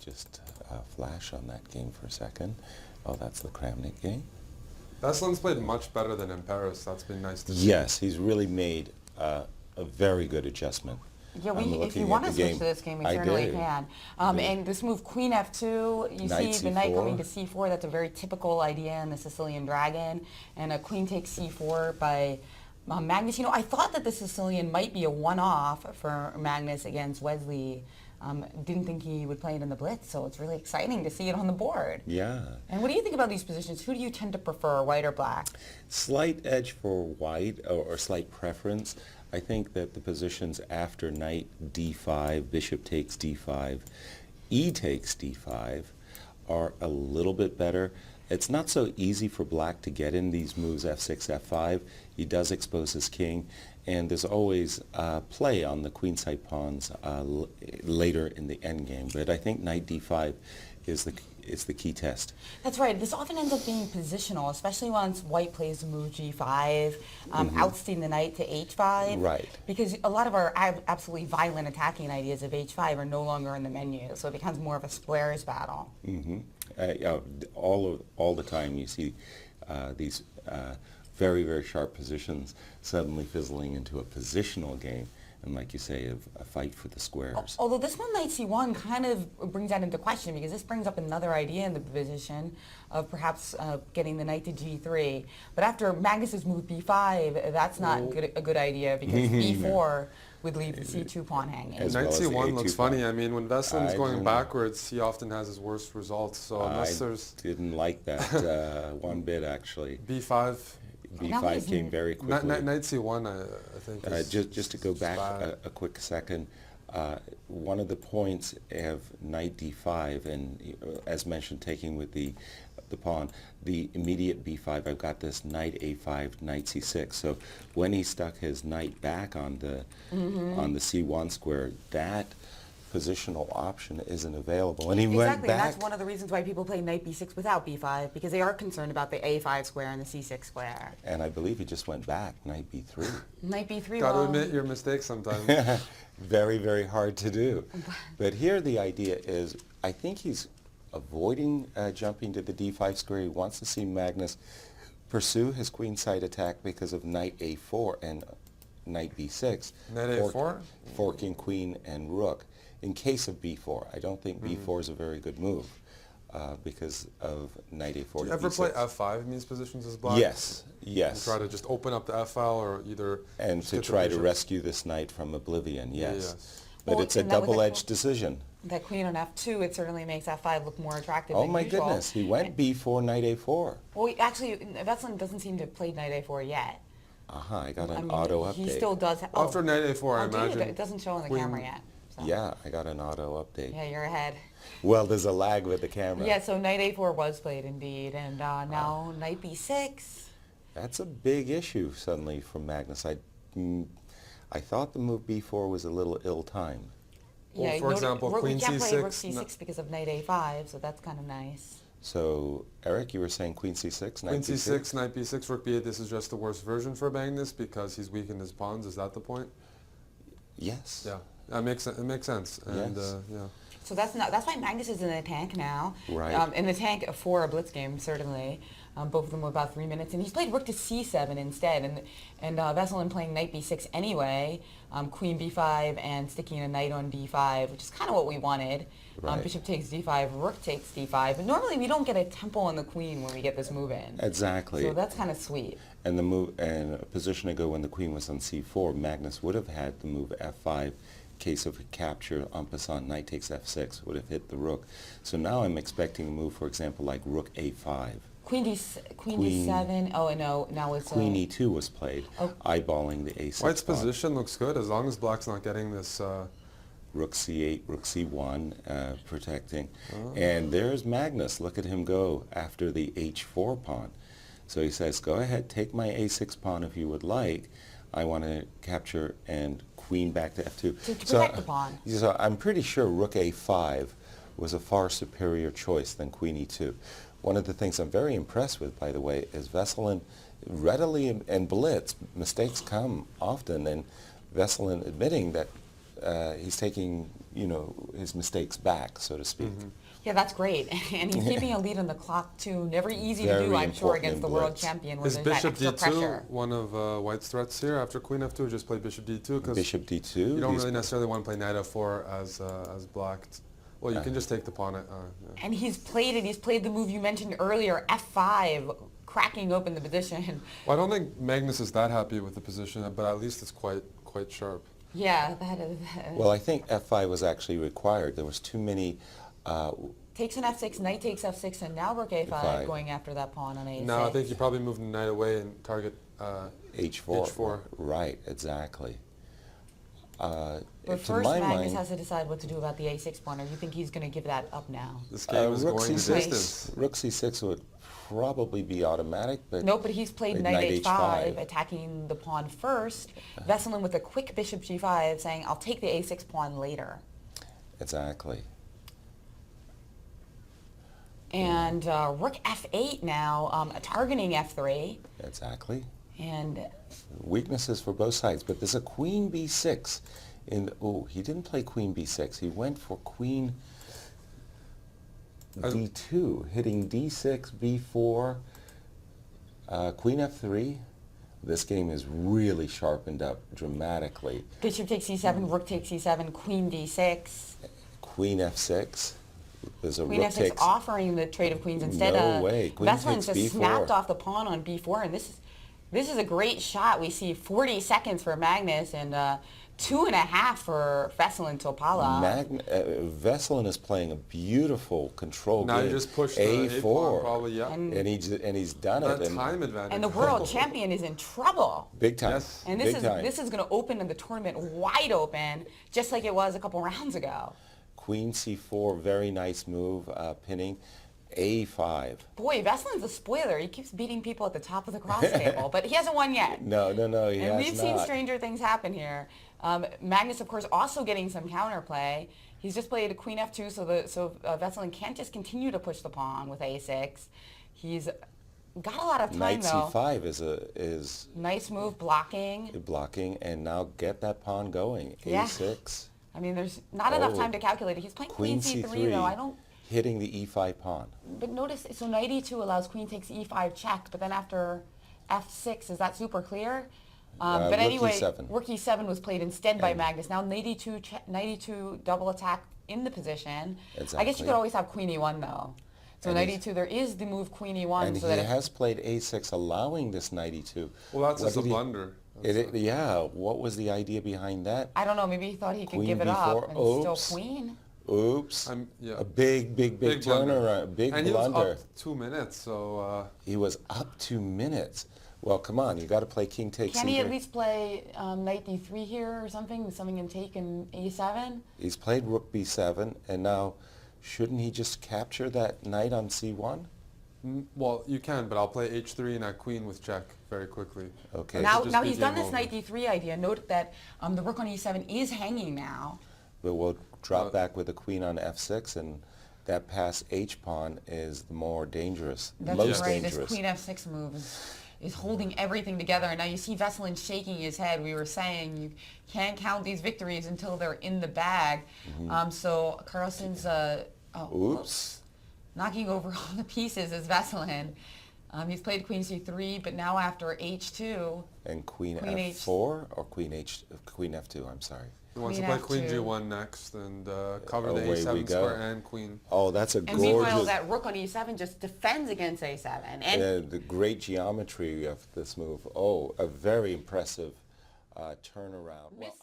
just flash on that game for a second. Oh, that's the Kramnik game. Veselin's played much better than in Paris. That's been nice to see. Yes, he's really made a very good adjustment. Yeah, if you want to switch to this game, we certainly can. And this move, Queen F2, you see the knight coming to C4. That's a very typical idea in the Sicilian Dragon. And a queen takes C4 by Magnus. You know, I thought that the Sicilian might be a one-off for Magnus against Wesley. Didn't think he would play it in the Blitz, so it's really exciting to see it on the board. Yeah. And what do you think about these positions? Who do you tend to prefer, white or black? Slight edge for white, or slight preference. I think that the positions after knight d5, bishop takes d5, e takes d5 are a little bit better. It's not so easy for black to get in these moves f6, f5. He does expose his king, and there's always play on the queenside pawns later in the endgame. But I think knight d5 is the key test. That's right. This often ends up being positional, especially once white plays the move g5, ousting the knight to h5. Right. Because a lot of our absolutely violent attacking ideas of h5 are no longer in the menu, so it becomes more of a squares battle. All the time you see these very, very sharp positions suddenly fizzling into a positional game. And like you say, a fight for the squares. Although this one, knight c1, kind of brings that into question, because this brings up another idea in the position of perhaps getting the knight to g3. But after Magnus's move b5, that's not a good idea, because b4 would leave the c2 pawn hanging. Knight c1 looks funny. I mean, when Veselin's going backwards, he often has his worst results. So unless there's... didn't like that one bit, actually. b5. b5 came very quickly. Knight c1, I think. Just to go back a quick second, one of the points of knight d5, and as mentioned, taking with the pawn, the immediate b5, I've got this knight a5, knight c6. So when he stuck his knight back on the c1 square, that positional option isn't available, and he went back. And that's one of the reasons why people play knight b6 without b5, because they are concerned about the a5 square and the c6 square. And I believe he just went back, knight b3. Knight b3. Got to admit your mistakes sometimes. Very, very hard to do. But here the idea is, I think he's avoiding jumping to the d5 square. He wants to see Magnus pursue his queenside attack because of knight a4 and knight b6. Knight a4? Forking queen and rook. In case of b4, I don't think b4 is a very good move because of knight a4 Do you ever b6. play f5 in these positions as black? Yes, yes. And try to just open up the f file, or either... And to try to rescue this knight from oblivion, yes. Yes. But Well, it's a double-edged decision. That queen on f2, it certainly makes f5 look more attractive Oh than my usual. goodness, he went b4, knight a4. Well, actually, Veselin doesn't seem to have played knight a4 yet. I got an auto update. He still does. After knight a4, I imagine. It doesn't show on the camera yet. So. Yeah, I got an auto update. Yeah, you're ahead. Well, there's a lag with the camera. Yeah, so knight a4 was played indeed, and now knight b6. That's a big issue suddenly from Magnus. I thought the move b4 was a little ill-timed. Well, for example, queen we can't c6. play rook c6 because of knight a5, so that's kind of nice. So, Eric, you were saying queen c6, knight Queen b6? c6, knight b6, rook b8. This is just the worst version for Magnus because he's weakened his pawns. Is that the point? Yes. Yeah, that makes it makes sense. And Yes. yeah. So that's why Magnus is in the tank now. Right. In the tank for a blitz game, certainly. Both of them were about 3 minutes, and he's played rook to c7 instead, and Veselin playing knight b6 anyway, queen b5 and sticking a knight on d5, which is kind of what we wanted. Right. Bishop takes d5, rook takes d5, but normally we don't get a tempo on the queen when we get this move in. Exactly. So that's kind of sweet. And the move, and a position ago when the queen was on c4, Magnus would have had the move f5. In case of a capture en passant, knight takes f6 would have hit the rook. So now I'm expecting a move, for example, like rook a5. Queen d7. Oh no, now it's Queen e2 was played, eyeballing the a6. White's pawn. position looks good as long as black's not getting this. Rook c8, rook c1, protecting. And there's Magnus. Look at him go after the h4 pawn. So he says, go ahead, take my a6 pawn if you would like. I want to capture and queen back to f2. To protect the pawn. So I'm pretty sure rook a5 was a far superior choice than queen e2. One of the things I'm very impressed with, by the way, is Veselin readily, and Blitz, mistakes come often, and Veselin admitting that he's taking, his mistakes back, so to speak. Yeah, that's great. And he's keeping a lead on the clock, too. Never easy to do, I'm sure, against the world champion where Is there's that bishop extra d2 pressure. one of White's threats here after queen f2, or just play bishop d2? Because Bishop d2. you don't really necessarily want to play knight f4 as blocked. Well, you can just take the pawn. Yeah. And he's played it. He's played the move you mentioned earlier, f5, cracking open the position. Well, I don't think Magnus is that happy with the position, but at least it's quite sharp. Yeah, that is. Well, I think f5 was actually required. There was too many. Takes an f6, knight takes f6, and now rook a5 going after that pawn on a6. No, I think you probably move the knight away and target h4. Right, exactly. But first, Magnus has to decide what to do about the a6 pawn, or you think he's going to give that up now? This game is going the distance. Rook c6 would probably be automatic, but... No, but he's played knight h5, attacking the pawn first. Veselin with a quick bishop g5, saying, I'll take the a6 pawn later. Exactly. And rook f8 now, targeting f3. Exactly. And weaknesses for both sides, but there's a queen b6. He didn't play queen b6. He went for queen d2, hitting d6, b4, queen f3. This game is really sharpened up dramatically. Bishop takes c7, rook takes c7, queen d6. Queen f6. There's a queen rook f6 takes, offering the trade of queens instead. No way. Queen Veselin takes just b4. snapped off the pawn on b4, and this is a great shot. We see 40 seconds for Magnus and 2.5 for Veselin Topalov. Veselin is playing a beautiful control game. Now you just push the a4, probably, yeah. And he's done it. Time advantage. And the world champion is in trouble. Big time. Yes. And this is going to open the tournament wide open, just like it was a couple rounds ago. Queen c4, very nice move, pinning. a5. Boy, Veselin's a spoiler. He keeps beating people at the top of the cross table, but he hasn't won yet. No, he has not. And we've seen stranger things happen here. Magnus, of course, also getting some counterplay. He's just played a queen f2, so Veselin can't just continue to push the pawn with a6. He's got a lot of time, Knight though. c5 is nice move, blocking. Blocking, and now get that pawn going. Yeah. a6. I mean, there's not enough time to calculate it. He's playing queen c3, though. I don't. Hitting the e5 pawn. But notice, so knight e2 allows queen takes e5 check, but then after f6, is that super clear? But anyway, e7. rook e7 was played instead by Magnus. Now knight e2 double attack in the position. Exactly. I guess you could always have queen e1 though. So knight e2, there is the move queen e1. And so he that has played a6, allowing this knight e2. Well, that's just a blunder. Yeah, what was the idea behind that? I don't know, maybe he thought he could Queen give it b4. up and still queen. Oops. Yeah. A big turnaround, big and blunder. he was up 2 minutes, so... He was up 2 minutes. Well, come on, you got to play king takes. Can he at least play knight d3 here or something? Something in take in a7? He's played rook b7, and now shouldn't he just capture that knight on c1? Well, you can, but I'll play h3 and a queen with check very quickly. Okay. Now he's done this knight d3 idea. Note that the rook on e7 is hanging now. But we'll drop back with a queen on f6, and that pass h pawn is the more dangerous, most right. dangerous. This queen f6 move is holding everything together. And now you see Veselin shaking his head. We were saying you can't count these victories until they're in the bag. So Carlsen's knocking over all the pieces is Veselin. He's played queen c3, but now after h2. And queen f4 or queen f2, I'm sorry. He wants to play queen g1 next and cover the a7 square and queen. Oh, that's a and gorgeous... meanwhile, that rook on e7 just defends against a7. And the great geometry of this move. Oh, a very impressive turnaround. Well,